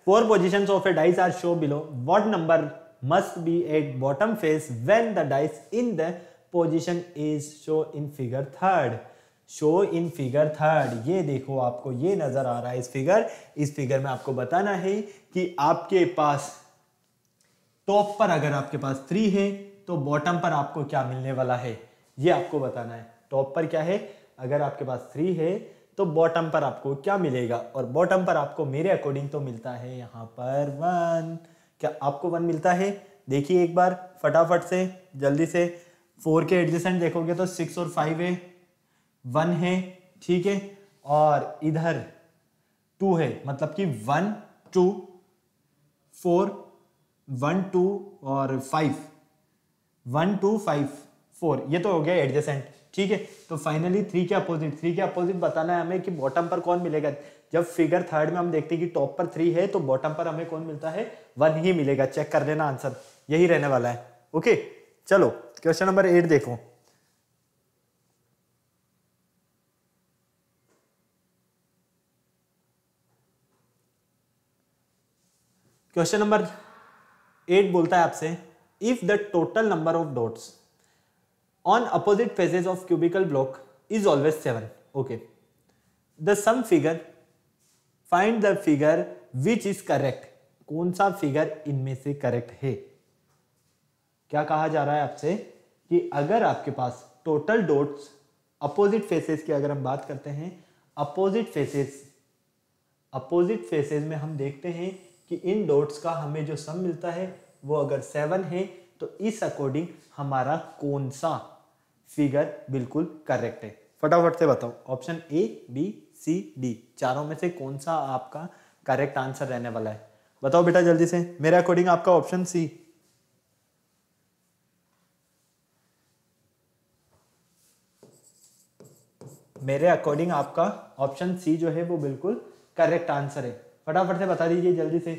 4 positions of a dice are shown below. What number must be at bottom face when the dice in the position is shown in figure 3rd? Show in figure 3rd, ये देखो आपको ये नजर आ रहा है इस figure में आपको बताना है कि आपके पास टॉप पर अगर आपके पास 3 है तो बॉटम पर आपको क्या मिलने वाला है, ये आपको बताना है। टॉप पर क्या है? अगर आपके पास 3 है तो बॉटम पर आपको क्या मिलेगा, और बॉटम पर आपको मेरे अकॉर्डिंग तो मिलता है यहाँ पर 1। क्या आपको 1 मिलता है? देखिए एक बार फटाफट से जल्दी से। 4 के एडजेसेंट देखोगे तो 6 और 5 है, 1 है, ठीक है। और इधर 2 है, मतलब कि 1 2 4, 1 2 और 5, 1 2 5 4, ये तो हो गया एडजेसेंट, ठीक है। तो फाइनली 3 के अपोजिट बताना है हमें कि बॉटम पर कौन मिलेगा। जब फिगर 3rd में हम देखते हैं कि टॉप पर 3 है तो बॉटम पर हमें कौन मिलता है? 1 ही मिलेगा। चेक कर लेना, आंसर यही रहने वाला है। ओके चलो क्वेश्चन नंबर 8 देखो। क्वेश्चन नंबर 8 बोलता है आपसे, if the total number of dots on opposite faces of cubical block is always 7. Okay, the sum figure, find the figure which is correct. कौन सा फिगर इनमें से करेक्ट है? क्या कहा जा रहा है आपसे कि अगर आपके पास टोटल डॉट्स अपोजिट फेसेस की अगर हम बात करते हैं, अपोजिट फेसेस में हम देखते हैं कि इन डॉट्स का हमें जो सम मिलता है वो अगर 7 है तो इस अकॉर्डिंग हमारा कौन सा फिगर बिल्कुल करेक्ट है। फटाफट से बताओ option A, B, C, D चारों में से कौन सा आपका करेक्ट आंसर रहने वाला है? बताओ बेटा जल्दी से। मेरे अकॉर्डिंग आपका ऑप्शन सी। मेरे अकॉर्डिंग आपका ऑप्शन सी जो है वो बिल्कुल करेक्ट आंसर है। फटाफट से बता दीजिए जल्दी से।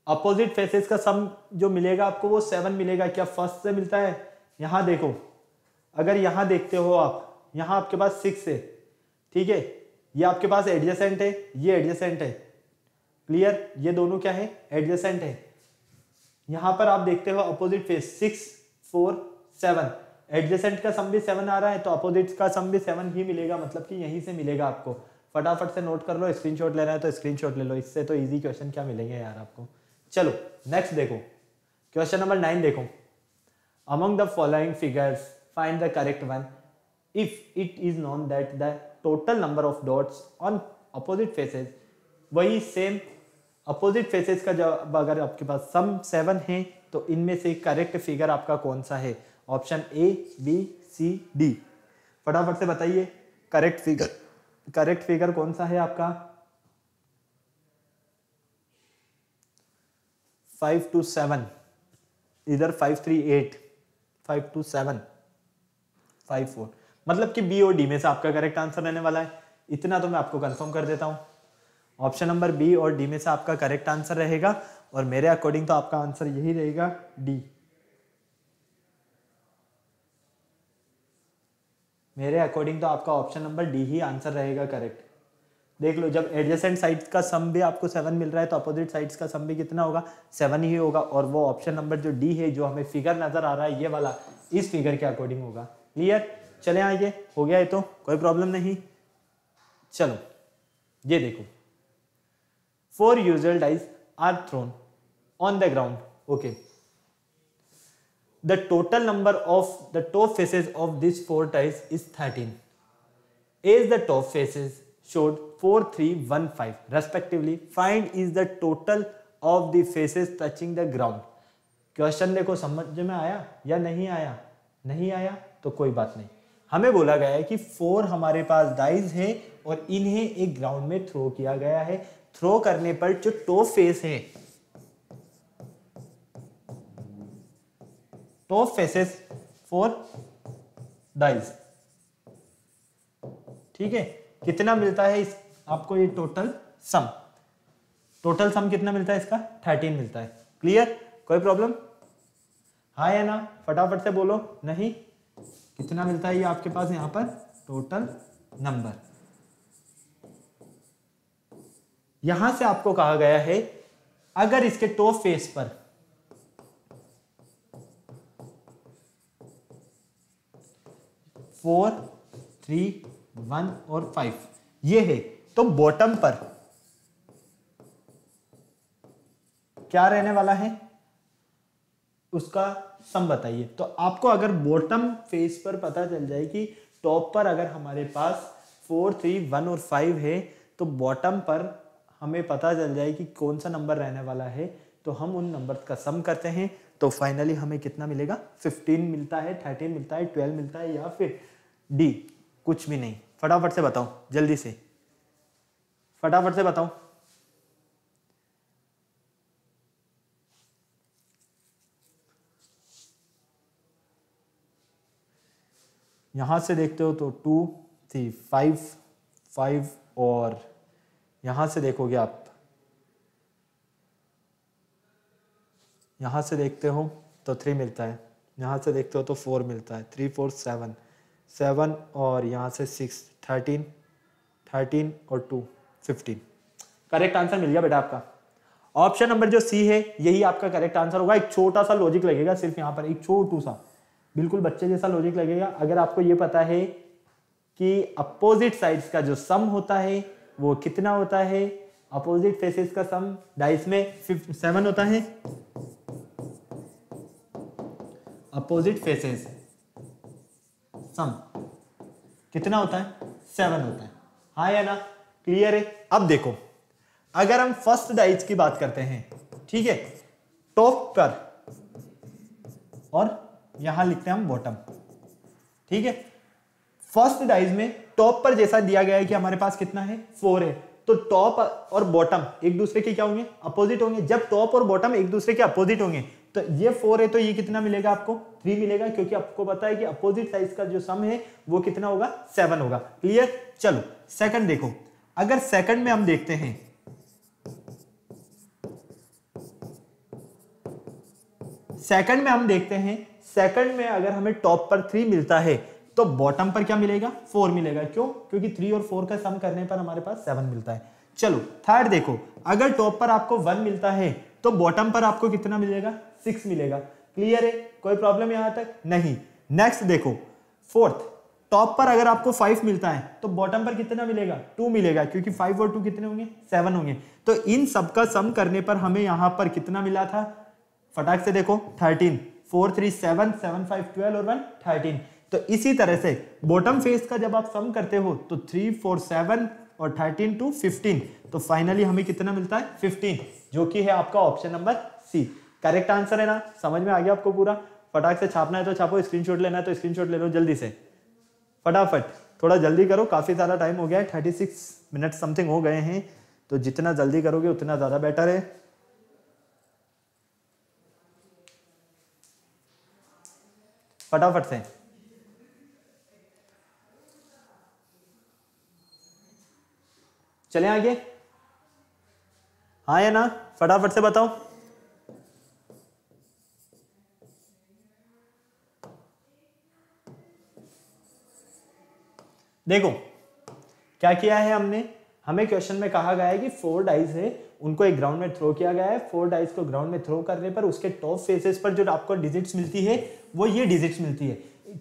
अपोजिट फेसेस का सम जो मिलेगा आपको वो 7 मिलेगा। क्या फर्स्ट से मिलता है? यहां देखो, अगर यहां देखते हो आप, यहां आपके पास 6 है, ठीक है, ये आपके पास एडजेसेंट है, ये एडजेसेंट है। क्लियर? ये दोनों क्या है? एडजेसेंट है। यहां पर आप देखते हो अपोजिट फेस 6, 4, 7, एडजेसेंट का सम भी 7 आ रहा है, तो अपोजिट का सम भी 7 ही मिलेगा, मतलब कि यहीं से मिलेगा आपको। फटाफट से नोट कर लो, स्क्रीनशॉट लेना है तो स्क्रीनशॉट ले लो। इससे तो इजी क्वेश्चन क्या मिलेंगे यार आपको। चलो नेक्स्ट देखो, क्वेश्चन नंबर 9 देखो। Among the following figures find the correct one if it is known that the total number of dots on opposite faces, वही सेम अपोजिट फेसेस का जब अगर आपके पास सम 7 है तो इनमें से करेक्ट फिगर आपका कौन सा है? Option A, B, C, D. फटाफट से बताइए करेक्ट फिगर कौन सा है आपका? 5 to 7, इधर 5, 3, 8, 5 to 7, 5, 4, मतलब कि बी और डी में से आपका करेक्ट आंसर रहने वाला है। इतना तो मैं आपको कंफर्म कर देता हूं, ऑप्शन नंबर बी और डी में से आपका करेक्ट आंसर रहेगा। और मेरे अकॉर्डिंग तो आपका आंसर यही रहेगा, डी। मेरे अकॉर्डिंग तो आपका ऑप्शन नंबर डी ही आंसर रहेगा करेक्ट। देख लो, जब एडजेसेंट साइड्स का सम भी आपको 7 मिल रहा है तो अपोजिट साइड्स का सम भी कितना होगा? 7 ही होगा। और वो ऑप्शन नंबर जो डी है, जो हमें फिगर नजर आ रहा है ये वाला, इस फिगर के अकॉर्डिंग होगा। क्लियर? चले आइए, हो गया है तो कोई प्रॉब्लम नहीं। चलो ये देखो, 4 usual dice are thrown on the ground. Okay. The total number of the top faces of these 4 dice is 13. As the top faces showed 4, 3, 1, 5 respectively, find is the total of the faces touching the ground. Question देखो, समझ में आया या नहीं आया? नहीं आया तो कोई बात नहीं। हमें बोला गया है कि 4 हमारे पास डाइस है और इन्हें एक ग्राउंड में थ्रो किया गया है। थ्रो करने पर जो टॉप फेस है, टॉप फेसेस 4 डाइस, ठीक है, कितना मिलता है इस आपको? ये टोटल सम कितना मिलता है इसका? 13 मिलता है। क्लियर? कोई प्रॉब्लम? हाँ या ना? फटाफट से बोलो। नहीं? कितना मिलता है ये आपके पास यहां पर? Total number. यहां से आपको कहा गया है अगर इसके टॉप फेस पर फोर, 3, 1 और 5 ये है, तो बॉटम पर क्या रहने वाला है उसका सम बताइए। तो आपको अगर बॉटम फेस पर पता चल जाए कि टॉप पर अगर हमारे पास 4, 3, 1 और 5 है, तो बॉटम पर हमें पता चल जाए कि कौन सा नंबर रहने वाला है, तो हम उन नंबर्स का सम करते हैं। तो फाइनली हमें कितना मिलेगा? 15 मिलता है, 13 मिलता है, 12 मिलता है, या फिर डी कुछ भी नहीं। फटाफट से बताओ जल्दी से, फटाफट से बताओ। यहां से देखते हो तो 2, 3, 5 और यहां से देखोगे आप, यहां से देखते हो तो 3 मिलता है, यहां से देखते हो तो 4 मिलता है, 3, 4, 7 और यहां से 6, 13 और 2, 15। करेक्ट आंसर मिल गया बेटा आपका। ऑप्शन नंबर जो सी है यही आपका करेक्ट आंसर होगा। एक छोटा सा लॉजिक लगेगा सिर्फ यहां पर, एक छोटू सा, बिल्कुल बच्चे जैसा लॉजिक लगेगा। अगर आपको ये पता है कि अपोजिट साइड्स का जो सम होता है वो कितना होता है, अपोजिट फेसेस का सम डाइस में 7 होता है, अपोजिट फेसेस सम कितना होता है? 7 होता है। हाँ या ना? क्लियर है? अब देखो, अगर हम फर्स्ट डाइस की बात करते हैं, ठीक है, टॉप पर और यहां लिखते हैं हम बॉटम, ठीक है। फर्स्ट डाइज में टॉप पर जैसा दिया गया है कि हमारे पास कितना है 4 है, तो टॉप और बॉटम एक दूसरे के क्या होंगे अपोजिट होंगे। जब टॉप और बॉटम एक दूसरे के अपोजिट होंगे तो ये 4 है तो ये कितना मिलेगा आपको 3 मिलेगा, क्योंकि आपको पता है कि अपोजिट साइज का जो सम है वो कितना होगा 7 होगा। क्लियर। चलो सेकंड देखो, अगर सेकंड में हम देखते हैं सेकंड में अगर हमें टॉप पर 3 मिलता है तो बॉटम पर क्या मिलेगा 4 मिलेगा। क्यों? क्योंकि 3 और 4 का सम करने पर हमारे पास 7 मिलता है। चलो थर्ड देखो, अगर टॉप पर आपको 1 मिलता है तो बॉटम पर आपको कितना मिलेगा 6 मिलेगा। क्लियर है, कोई प्रॉब्लम यहां तक नहीं। नेक्स्ट देखो फोर्थ, टॉप पर अगर आपको 5 मिलता है तो बॉटम पर कितना मिलेगा 2 मिलेगा, क्योंकि 5 और 2 कितने होंगे 7 होंगे। तो इन सब का सम करने पर हमें यहां पर कितना मिला था, फटाक से देखो 13, 4 3 7, 7 5 12 और 1 13। तो इसी तरह से बॉटम फेस का जब आप सम करते हो तो 3 4 7 और 13 टू 15, तो फाइनली हमें कितना मिलता है 15, जो कि है आपका option number C. Correct answer है ना, समझ में आ गया आपको पूरा। फटाक से छापना है तो छापो, स्क्रीनशॉट लेना है तो स्क्रीनशॉट ले लो जल्दी से, फटाफट थोड़ा जल्दी करो, काफी सारा टाइम हो गया है, 36 मिनट समथिंग हो गए हैं, तो जितना जल्दी करोगे उतना ज्यादा बेटर है। फटाफट से चले आगे, हाँ या ना, फटाफट से बताओ। देखो क्या किया है हमने, हमें क्वेश्चन में कहा गया है कि 4 डाइस है, उनको एक ग्राउंड में थ्रो किया गया है। 4 डाइस को ग्राउंड में थ्रो करने पर उसके टॉप फेसेस पर जो आपको डिजिट्स मिलती है वो ये डिजिट्स मिलती है।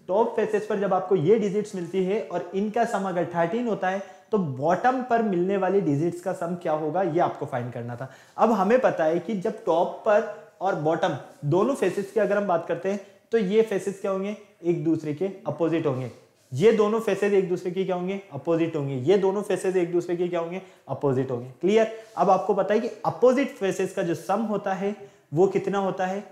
टॉप फेसेस पर जब आपको ये डिजिट्स मिलती है और इनका सम अगर 13 होता है तो बॉटम पर मिलने वाली डिजिट्स का सम क्या होगा ये आपको फाइंड करना था। अब हमें पता है कि जब टॉप पर और बॉटम दोनों फेसेस की अगर हम बात करते हैं तो ये फेसेस क्या होंगे एक दूसरे के अपोजिट होंगे, ये दोनों फेसेस एक दूसरे के क्या होंगे अपोजिट होंगे, ये दोनों फेसेस एक दूसरे के क्या होंगे अपोजिट होंगे। क्लियर। अब आपको पता है कि अपोजिट फेसेस का जो सम होता है वो कितना होता है,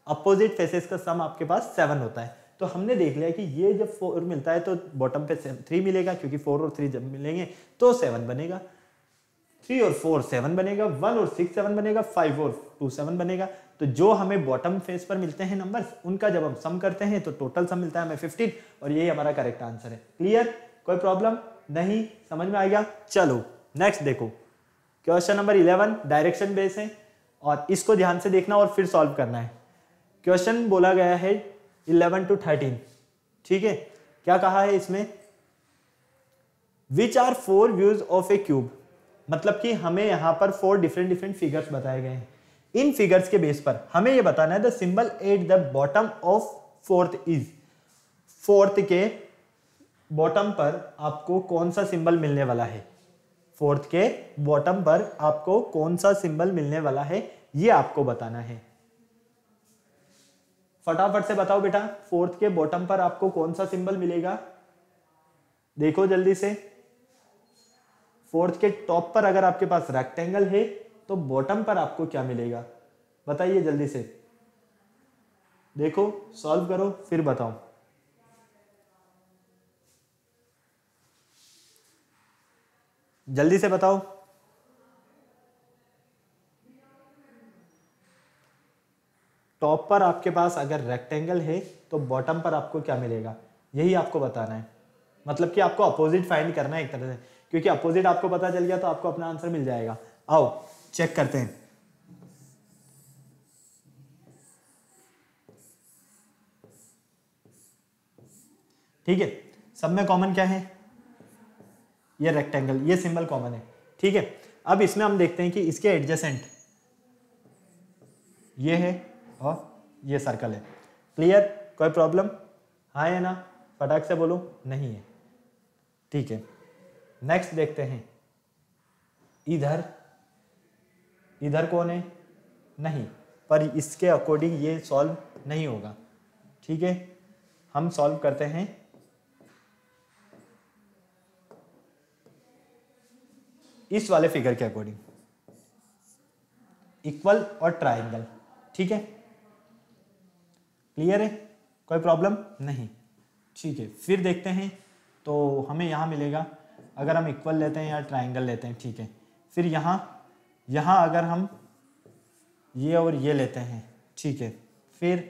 अपोजिट फेसेस का सम आपके पास 7 होता है। तो हमने देख लिया कि ये जब 4 मिलता है तो बॉटम पे 3 मिलेगा, क्योंकि 4 और 3 जब मिलेंगे तो 7 बनेगा, 3 और 4 7 बनेगा, 1 और 6 7 बनेगा, 5 और 2 7 बनेगा। तो जो हमें बॉटम फेस पर मिलते हैं नंबर्स, उनका जब हम सम करते हैं तो टोटल सम मिलता है हमें 15, और यही हमारा करेक्ट आंसर है। क्लियर, कोई प्रॉब्लम नहीं, समझ में आ गया। चलो नेक्स्ट देखो, क्वेश्चन नंबर 11 डायरेक्शन बेस है और इसको ध्यान से देखना और फिर सॉल्व करना है। क्वेश्चन बोला गया है 11 to 13, ठीक है। क्या कहा है इसमें, which are 4 views of a cube, मतलब कि हमें यहां पर 4 डिफरेंट फिगर्स बताए गए हैं। इन फिगर्स के बेस पर हमें यह बताना है the symbol at the bottom of fourth is, fourth के बॉटम पर आपको कौन सा सिंबल मिलने वाला है, फोर्थ के बॉटम पर आपको कौन सा सिंबल मिलने वाला है ये आपको बताना है। फटाफट से बताओ बेटा, फोर्थ के बॉटम पर आपको कौन सा सिंबल मिलेगा, देखो जल्दी से। फोर्थ के टॉप पर अगर आपके पास रेक्टेंगल है तो बॉटम पर आपको क्या मिलेगा, बताइए जल्दी से, देखो सॉल्व करो फिर बताओ। जल्दी से बताओ। टॉप पर आपके पास अगर रेक्टेंगल है तो बॉटम पर आपको क्या मिलेगा, यही आपको बताना है। मतलब कि आपको अपोजिट फाइंड करना है एक तरह से, क्योंकि अपोजिट आपको पता चल गया तो आपको अपना आंसर मिल जाएगा। आओ चेक करते हैं। ठीक है, सब में कॉमन क्या है, ये रेक्टेंगल, ये सिंबल कॉमन है। ठीक है, अब इसमें हम देखते हैं कि इसके एडजेसेंट ये है और ये सर्कल है। क्लियर, कोई प्रॉब्लम, हाँ या ना, फटाक से बोलो नहीं है। ठीक है, नेक्स्ट देखते हैं, इधर इधर कौन है, नहीं, पर इसके अकॉर्डिंग ये सॉल्व नहीं होगा। ठीक है, हम सॉल्व करते हैं इस वाले फिगर के अकॉर्डिंग, इक्वल और ट्रायंगल। ठीक है, क्लियर है, कोई प्रॉब्लम नहीं, ठीक है। फिर देखते हैं, तो हमें यहाँ मिलेगा, अगर हम इक्वल लेते हैं या ट्राइंगल लेते हैं, ठीक है। फिर यहाँ अगर हम ये और ये लेते हैं, ठीक है, फिर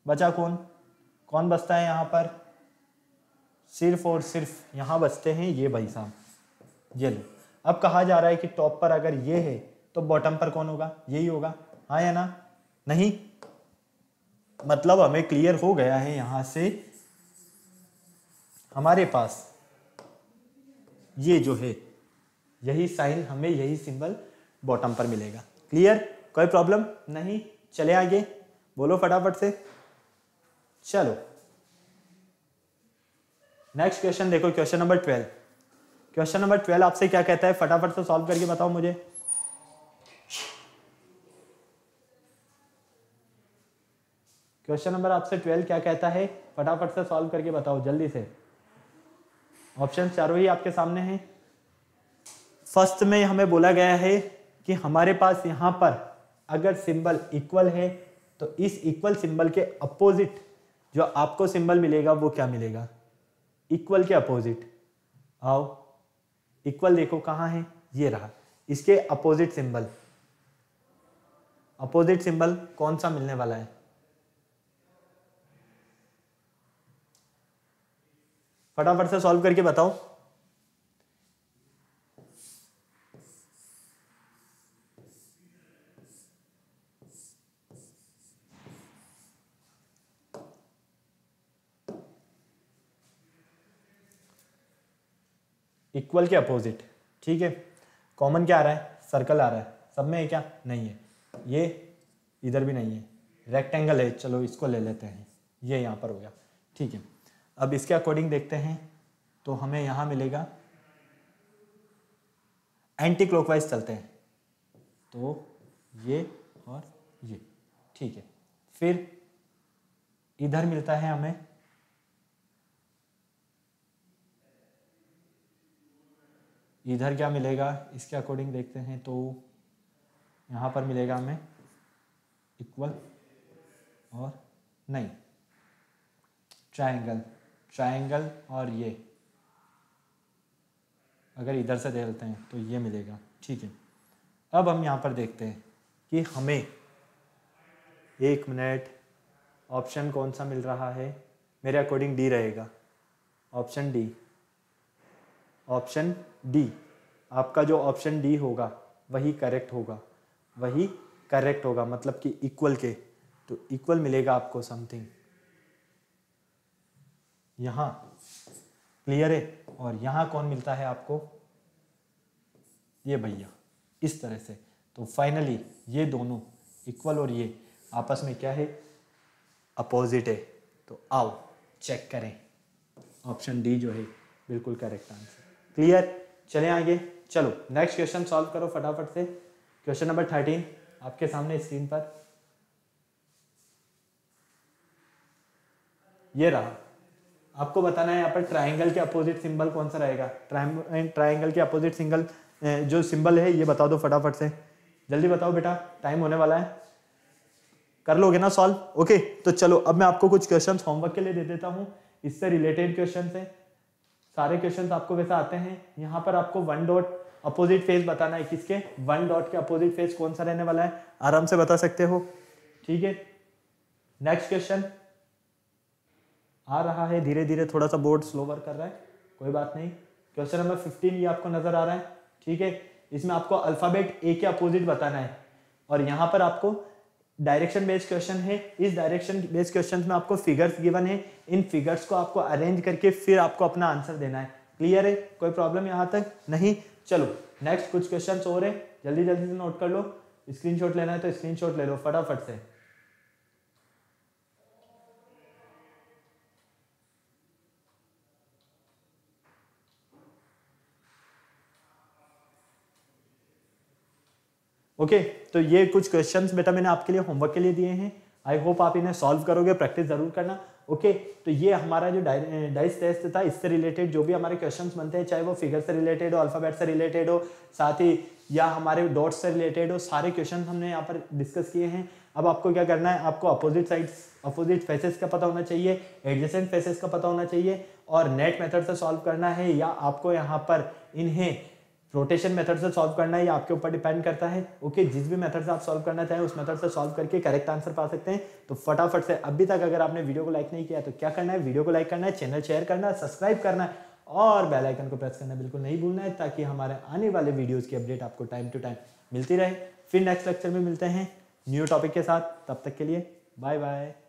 बचा कौन बचता है यहाँ पर, सिर्फ और सिर्फ यहाँ बचते हैं ये भाई साहब, ये लो। अब कहा जा रहा है कि टॉप पर अगर ये है तो बॉटम पर कौन होगा, यही होगा, हाँ या ना, नहीं, मतलब हमें क्लियर हो गया है यहाँ से हमारे पास ये जो है यही साइन, हमें यही सिंबल बॉटम पर मिलेगा। क्लियर, कोई प्रॉब्लम नहीं। चले आगे, बोलो फटाफट से। चलो नेक्स्ट क्वेश्चन देखो, क्वेश्चन नंबर 12। क्वेश्चन नंबर 12 आपसे क्या कहता है, फटाफट से सॉल्व करके बताओ मुझे। क्वेश्चन नंबर आपसे 12 क्या कहता है, फटाफट से सॉल्व करके बताओ जल्दी से। ऑप्शन चारों ही आपके सामने हैं। फर्स्ट में हमें बोला गया है कि हमारे पास यहां पर अगर सिंबल इक्वल है तो इस इक्वल सिंबल के अपोजिट जो आपको सिंबल मिलेगा वो क्या मिलेगा, इक्वल के अपोजिट। आओ, इक्वल देखो कहां है, ये रहा, इसके अपोजिट सिंबल, अपोजिट सिंबल कौन सा मिलने वाला है, फटाफट से सॉल्व करके बताओ। इक्वल के अपोजिट, ठीक है। कॉमन क्या आ रहा है, सर्कल आ रहा है, सब में है क्या, नहीं है, ये इधर भी नहीं है, रेक्टेंगल है, चलो इसको ले लेते हैं, ये यहाँ पर हो गया, ठीक है। अब इसके अकॉर्डिंग देखते हैं तो हमें यहाँ मिलेगा, एंटी क्लॉकवाइज चलते हैं तो ये और ये, ठीक है। फिर इधर मिलता है हमें, इधर क्या मिलेगा, इसके अकॉर्डिंग देखते हैं तो यहाँ पर मिलेगा हमें इक्वल और नहीं, ट्रायंगल, ट्रायंगल और ये अगर इधर से देखते हैं तो ये मिलेगा, ठीक है। अब हम यहाँ पर देखते हैं कि हमें, एक मिनट, ऑप्शन कौन सा मिल रहा है, मेरे अकॉर्डिंग डी रहेगा, ऑप्शन डी, ऑप्शन डी, आपका जो ऑप्शन डी होगा वही करेक्ट होगा, वही करेक्ट होगा, मतलब कि इक्वल के, तो इक्वल मिलेगा आपको समथिंग यहाँ, क्लियर है। और यहाँ कौन मिलता है आपको, ये भैया, इस तरह से। तो फाइनली ये दोनों इक्वल और ये आपस में क्या है, अपोजिट है। तो आओ चेक करें, ऑप्शन डी जो है बिल्कुल करेक्ट आंसर। क्लियर, चलें आगे। चलो नेक्स्ट क्वेश्चन सॉल्व करो फटाफट से। क्वेश्चन नंबर 13 आपके सामने स्क्रीन पर ये रहा। आपको बताना है यहाँ पर ट्राइंगल के अपोजिट सिंबल कौन सा रहेगा। ट्राइंगल के अपोजिट सिंगल जो सिंबल है ये बता दो फटाफट से, जल्दी बताओ बेटा, टाइम होने वाला है। कर लोगे ना सॉल्व, ओके। तो चलो अब मैं आपको कुछ क्वेश्चंस होमवर्क के लिए दे देता हूँ, इससे रिलेटेड क्वेश्चन है। सारे क्वेश्चंस आपको वैसे आते हैं। यहाँ पर आपको वन डॉट अपोजिट फेस बताना है, किसके, वन डॉट के अपोजिट फेस कौन सा रहने वाला है, आराम से बता सकते हो, ठीक है। नेक्स्ट क्वेश्चन आ रहा है, धीरे धीरे थोड़ा सा बोर्ड स्लो वर्क कर रहा है, कोई बात नहीं। क्वेश्चन नंबर 15 ये आपको नजर आ रहा है, ठीक है। इसमें आपको अल्फाबेट ए के अपोजिट बताना है और यहाँ पर आपको डायरेक्शन बेस्ड क्वेश्चन है। इस डायरेक्शन बेस्ड क्वेश्चन में आपको फिगर्स गिवन है, इन फिगर्स को आपको अरेंज करके फिर आपको अपना आंसर देना है। क्लियर है, कोई प्रॉब्लम यहाँ तक नहीं। चलो नेक्स्ट कुछ क्वेश्चन और है, जल्दी जल्दी से नोट कर लो। स्क्रीनशॉट लेना है तो स्क्रीनशॉट ले लो फटाफट से। ओके तो ये कुछ क्वेश्चंस बेटा मैंने आपके लिए होमवर्क के लिए दिए हैं। आई होप आप इन्हें सॉल्व करोगे, प्रैक्टिस जरूर करना। ओके तो ये हमारा जो डाइस टेस्ट था, इससे रिलेटेड जो भी हमारे क्वेश्चंस बनते हैं, चाहे वो फिगर से रिलेटेड हो, अल्फाबेट से रिलेटेड हो, साथ ही या हमारे डॉट से रिलेटेड हो, सारे क्वेश्चन हमने यहाँ पर डिस्कस किए हैं। अब आपको क्या करना है, आपको अपोजिट फेसेस का पता होना चाहिए, एडजेसेंट फेसेस का पता होना चाहिए, और नेट मेथड से सॉल्व करना है या आपको यहाँ पर इन्हें रोटेशन मेथड से सॉल्व करना है, या आपके ऊपर डिपेंड करता है। ओके, जिस भी मेथड से आप सॉल्व करना चाहें उस मेथड से सॉल्व करके करेक्ट आंसर पा सकते हैं। तो फटाफट से अभी तक अगर आपने वीडियो को लाइक नहीं किया तो क्या करना है, वीडियो को लाइक करना है, चैनल शेयर करना है, सब्सक्राइब करना है और बेल आइकन को प्रेस करना बिल्कुल नहीं भूलना है, ताकि हमारे आने वाले वीडियोस की अपडेट आपको टाइम टू टाइम मिलती रहे। फिर नेक्स्ट लेक्चर में मिलते हैं न्यू टॉपिक के साथ, तब तक के लिए बाय बाय।